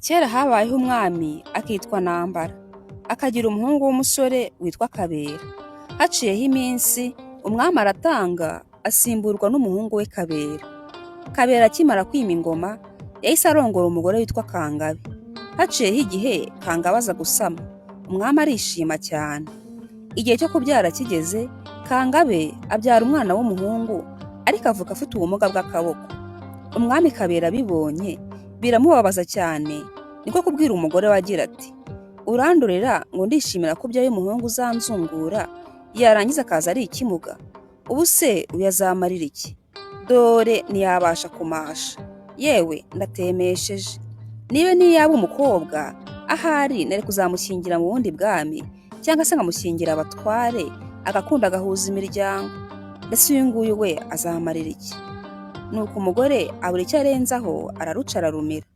Kera habayeho umwami akitwa Ntambara, akagira umuhungu w'umusore witwa Kabera. Haciyeho iminsi umwami aratanga asimburwa n'umuhungu we Kabera. Kabera akimara kwima ingoma yahise arongora umugore witwa Kangabe. Haciyeho igihe Kangabe aza gusama, umwami arishima cyane. Igihe cyo kubyara kigeze, Kangabe abyara umwana w'umuhungu ariko avuka afite ubumuga bw'akaboko. Umwami Kabera abibonye biramubabaza cyane, niko kubwira umugore we agira ati: "Urandorera ngo ndishimira ko ubyaye umuhungu uzanzungura, yarangiza akaza ari ikimuga? Ubu se uyazamarira iki? Dore ntiyabasha kumasha, yewe ndatemesheje. Niba niyaba umukobwa, ahari nari kuzamushyingira mu bundi bwami, cyangwa se nkamushyingira abatware, agakunda agahuza imiryango. Mbese uyu nguyu we azamarira iki?" Nuko umugore abura icyo arenzaho, araruca ararumira.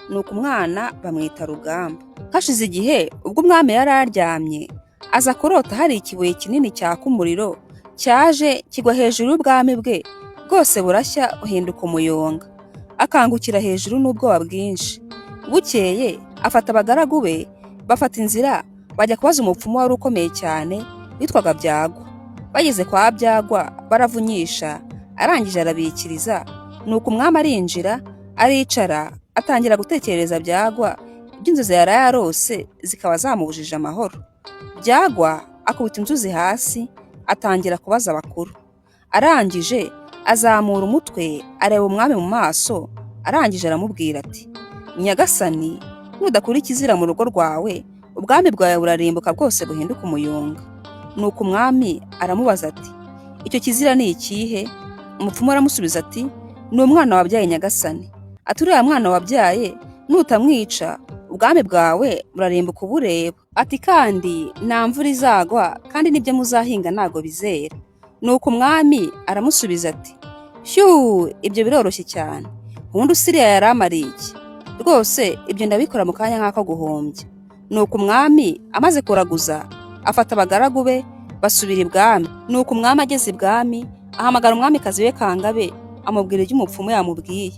Nuko umwana bamwita Rugamba. Hashize igihe ubwo umwami yari aryamye, aza kurota hari ikibuye kinini cyaka umuriro cyaje kigwa hejuru y'ubwami bwe, bwose burashya uhinduka umuyonga. Akangukira hejuru n'ubwoba bwinshi. Bukeye afata abagaragu be, bafata inzira bajya kubaza umupfumu wari ukomeye cyane witwaga Byagwa. Bageze kwa Byagwa baravunyisha, arangije arabikiriza. Nuko umwami arinjira, aricara, atangira gutekereza Byagwa iby'inzozi yari yarose zikaba zamubujije amahoro. Byagwa akubita inzuzi hasi, atangira kubaza abakuru. Arangije azamura umutwe areba umwami mu maso, arangije aramubwira ati: "Nyagasani, nudakura ikizira mu rugo rwawe, ubwami bwawe burarimbuka bwose buhinduka umuyonga." Nuko umwami aramubaza ati: "Icyo kizira ni ikihe?" Umupfumu aramusubiza ati: "Ni umwana wabyaye Nyagasani. Ati uriya mwana wabyaye nutamwica, ubwami bwawe burarimbuka ubureba. Ati kandi nta mvura izagwa, kandi n'ibyo muzahinga ntago bizera." Nuko umwami aramusubiza ati: "Shyuu, ibyo biroroshye cyane. Ubundi usiriya yari amariye iki? Rwose ibyo ndabikora mu kanya nk'ako guhombya." Nuko umwami amaze kuraguza, afata abagaragu be basubira ibwami. Nuko umwami ageze ibwami, ahamagara umwamikazi we Kangabe, amubwira ibyo umupfumu yamubwiye.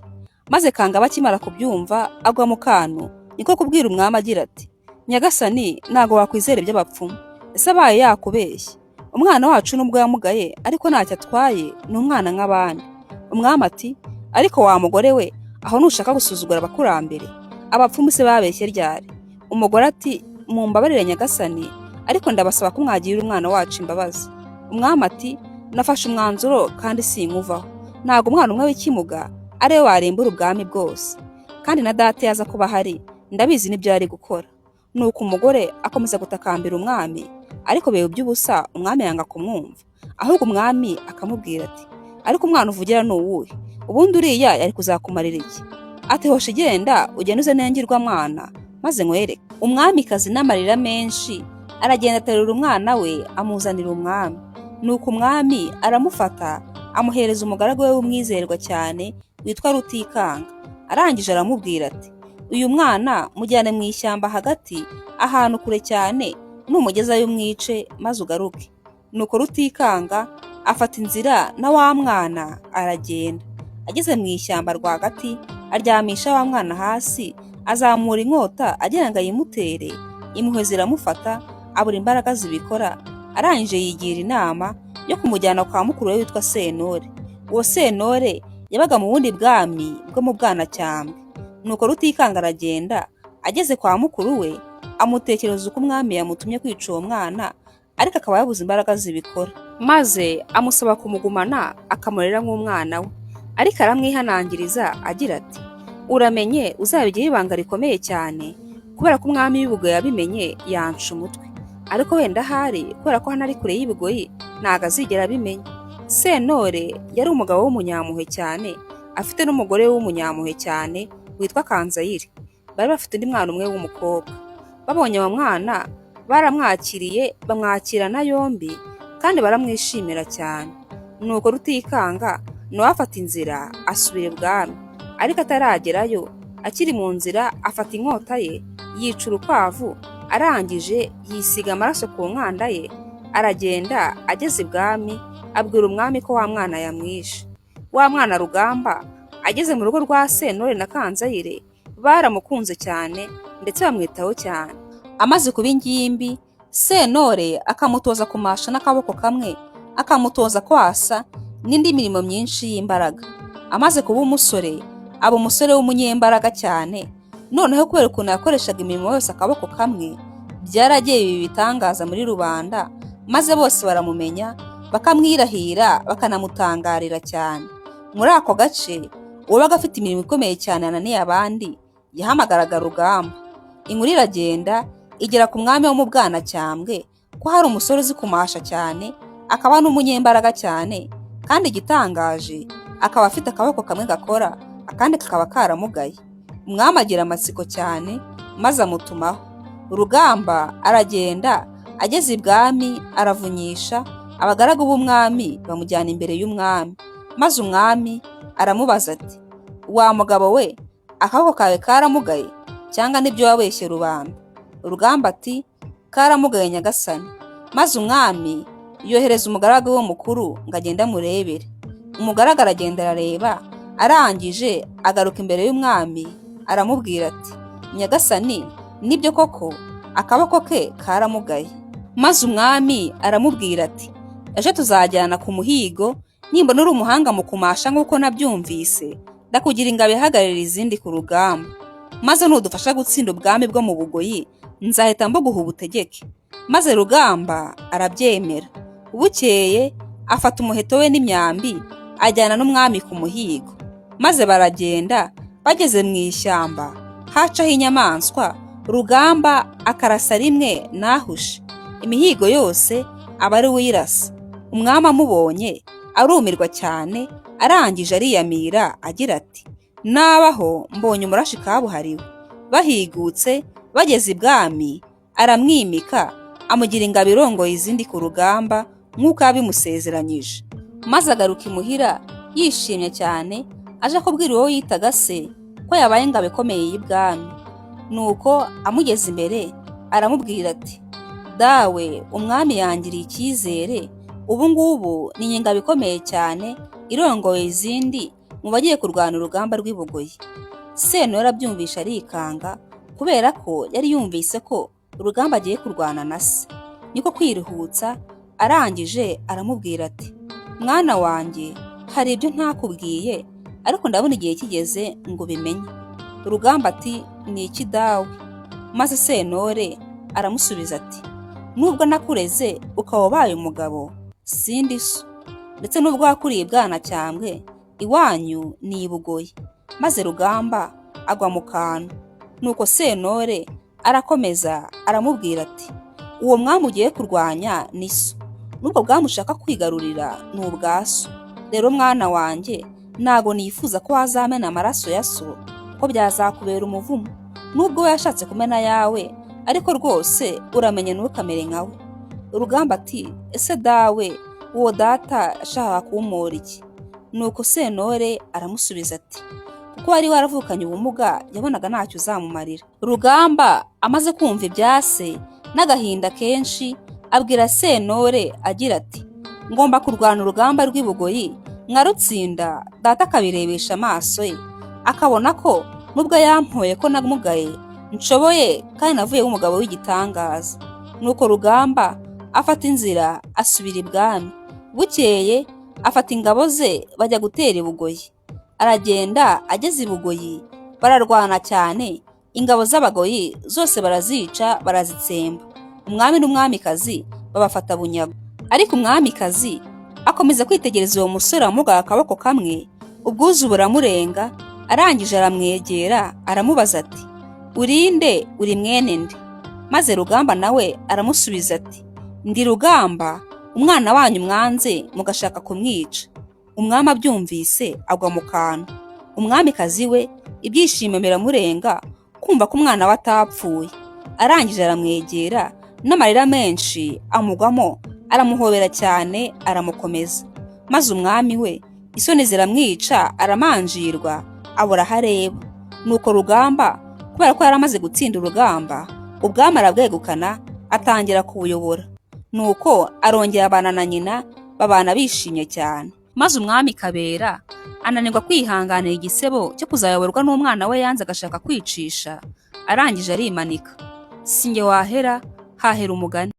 Maze Kangabe akimara kubyumva agwa mu kantu, niko kubwira umwami agira ati: "Nyagasani, ntago wakwizera iby'abapfumu. Ese abaye yakubeshye? Umwana wacu nubwo yamugaye ariko ntacyo atwaye, ni umwana nk'abandi." Umwami ati: "Ariko wa mugore we, aho nushaka gusuzugura abakurambere? Abapfumu se babeshye ryari?" Umugore ati: "Mumbabarire Nyagasani, ariko ndabasaba ko mwagirira umwana wacu imbabazi." Umwami ati: "Nafashe umwanzuro kandi sinkuvaho. Ntago umwana umwe w'ikimuga ari we warimbura ubwami bwose. Kandi na data yaza kuba ahari, ndabizi n'ibyo yari gukora." Nuko umugore akomeza gutakambira umwami, ariko biba iby'ubusa, umwami yanga kumwumva. Ahubwo umwami akamubwira ati: "Ariko umwana uvugira ni uwuhe? Ubundi uriya yari kuzakumarira iki?" Ati: "Hoshi genda ugende uze n'ingirwamwana, maze nkwereke." Umwamikazi n'amarira menshi aragenda aterura umwana we amuzanira umwami. Nuko umwami aramufata amuhereza umugaragu we w'umwizerwa cyane witwa Rutikanga. Arangije aramubwira ati: "Uyu mwana mujyane mu ishyamba hagati, ahantu kure cyane, numugezayo umwice maze ugaruke." Nuko Rutikanga afata inzira na wa mwana aragenda. Ageze mu ishyamba rwagati, aryamisha wa mwana hasi, azamura inkota agira ngo ayimutere. Impuhwe ziramufata, abura imbaraga zibikora. Arangije yigira inama yo kumujyana kwa mukuru we witwa Sentore. Uwo Sentore yabaga mu bundi bwami bwo mu Bwanacyambwe. Nuko Rutikanga aragenda, ageze kwa mukuru we amutekereza uko umwami yamutumye kwica uwo mwana, ariko akaba yabuze imbaraga zibikora. Maze amusaba kumugumana akamurera nk'umwana we, ariko aramwihanangiriza agira ati: "Uramenye uzabigire ibanga rikomeye cyane, kubera ko umwami w'Ibugoyi yabimenye yanca umutwe. Ariko wenda ahari kubera ko hano ari kure y'Ibugoyi ntago azigera abimenya." Sentore yari umugabo w'umunyampuhwe cyane, afite n'umugore w'umunyampuhwe cyane witwa Kanzayire. Bari bafite undi mwana umwe w'umukobwa. Babonye uwo mwana baramwakiriye, bamwakirana yombi kandi baramwishimira cyane. Nuko Rutikanga nawe afata inzira asubira ibwami, ariko ataragerayo, akiri mu nzira afata inkota ye yica urukwavu. Arangije yisiga amaraso ku nkanda ye, aragenda. Ageze ibwami abwira umwami ko wa mwana yamwishe. Wa mwana Rugamba ageze mu rugo rwa Sentore na Kanzayire baramukunze cyane ndetse bamwitaho cyane. Amaze kuba ingimbi, Sentore akamutoza kumasha n'akaboko kamwe, akamutoza kwasa n'indi mirimo myinshi y'imbaraga. Amaze kuba umusore, aba umusore w'umunyembaraga cyane. Noneho kubera ukuntu yakoreshaga imirimo yose akaboko kamwe, byaragiye biba ibitangaza muri rubanda, maze bose baramumenya, bakamwirahira, bakanamutangarira cyane. Muri ako gace, uwabaga afite imirimo ikomeye cyane yananiye abandi, yahamagaraga Rugamba. Inkuru iragenda igera ku mwami wo mu Bwanacyambwe ko hari umusore uzi kumasha cyane, akaba n'umunyembaraga cyane, kandi igitangaje akaba afite akaboko kamwe gakora, akandi kakaba karamugaye. Umwami agira amatsiko cyane, maze amutumaho. Rugamba aragenda, ageze ibwami aravunyisha, abagaragu b'umwami bamujyana imbere y'umwami. Maze umwami aramubaza ati, wa mugabo we, akaboko kawe karamugaye cyangwa nibyo wabeshye rubanda? Rugamba ati, karamugaye nyagasani. Maze umwami yohereza umugaragu we mukuru ngo agende amurebere. Umugaragu aragenda arareba, arangije agaruka imbere y'umwami aramubwira ati, nyagasani, nibyo koko akaboko ke karamugaye? Maze umwami aramubwira ati, ejo tuzajyana ku muhigo, nimbona uri umuhanga mu kumasha nk'uko nabyumvise, ndakugira ingabo ihagararira izindi ku rugamba, maze nudufasha gutsinda ubwami bwo mu Bugoyi, nzahita mbuguha ubutegeke. Maze Rugamba arabyemera. Bukeye afata umuheto we n'imyambi, ajyana n'umwami ku muhigo. Maze baragenda, bageze mu ishyamba, hacaho inyamaswa, Rugamba akarasa rimwe nahushe, imihigo yose aba ari uyirasa. Umwami amubonye arumirwa cyane, arangije ariyamira agira ati, nabaho mbonye umurashi kabuhariwe. Bahigutse bageze ibwami, aramwimika, amugira ingabo irongoye izindi ku rugamba nk'uko yabimusezeranyije. Maze agaruka imuhira yishimye cyane, aje kubwira uwo yitaga se ko yabaye ingabo ikomeye y'ibwami. Nuko amugeze imbere aramubwira ati, dawe, umwami yangiriye icyizere, ubu ngubu ni ingabo ikomeye cyane irongoye izindi mu bagiye kurwana urugamba rw'i Bugoyi. Sentore abyumvisha arikanga, kubera ko yari yumvise ko Rugamba agiye kurwana na se. Niko kwiruhutsa, arangije aramubwira ati, mwana wanjye, hari ibyo ntakubwiye, ariko ndabona igihe kigeze ngo bimenye. Rugamba ati, ni iki dawe? Maze Sentore aramusubiza ati, nubwo nakureze ukaba ubaye umugabo, sindi so, ndetse nubwo wakuriye Bwanacyambwe, iwanyu ni i Bugoyi. Maze Rugamba agwa mu kantu. Nuko Sentore arakomeza aramubwira ati, uwo mwami ugiye kurwanya ni so, nubwo bwami ushaka kwigarurira ni ubwa so. Rero mwana wanjye, ntago nifuza ko wazamena amaraso ya so, ko byazakubera umuvumo. Nubwo we yashatse kumena yawe, ariko rwose uramenye ntukamere nkawe. Rugamba ati, ese dawe, uwo data ashaka kumpora iki? Nuko Sentore aramusubiza ati, kuko wari waravukanye ubumuga, yabonaga ntacyo uzamumarira. Rugamba amaze kumva ibya se n'agahinda kenshi, abwira Sentore agira ati, ngomba kurwana urugamba rw'i Bugoyi, nkarutsinda, data akabirebesha amaso ye, akabona ko nubwo yampoye ko namugaye, nshoboye kandi navuye nk'umugabo w'igitangaza. Nuko Rugamba afata inzira asubira ibwami. Bukeye afata ingabo ze bajya gutera i Bugoyi. Aragenda, ageze i Bugoyi bararwana cyane, ingabo z'Abagoyi zose barazica, barazitsemba. Umwami n'umwamikazi babafata bunyago. Ariko umwamikazi akomeza kwitegereza uwo musore wamugaye akaboko kamwe, ubwuzu buramurenga. Arangije aramwegera aramubaza ati, urinde, uri mwene nde? Maze Rugamba nawe aramusubiza ati, ndi Rugamba, umwana wanyu mwanze mugashaka kumwica. Umwami abyumvise agwa mu kantu. Umwamikazi we ibyishimo biramurenga kumva ko umwana we atapfuye. Arangije aramwegera, n'amarira menshi amugwamo, aramuhobera cyane, aramukomeza. Maze umwami we isoni ziramwica, aramanjirwa, abura aho areba. Nuko Rugamba, kubera ko yari amaze gutsinda urugamba, ubwami arabwegukana, atangira kubuyobora. Nuko arongera abana na nyina, babana bishimye cyane. maze umwami Kabera ananirwa kwihanganira igisebo cyo kuzayoborwa n'umwana we yanze agashaka kwicisha, arangije arimanika. Si nge wahera, hahera umugani.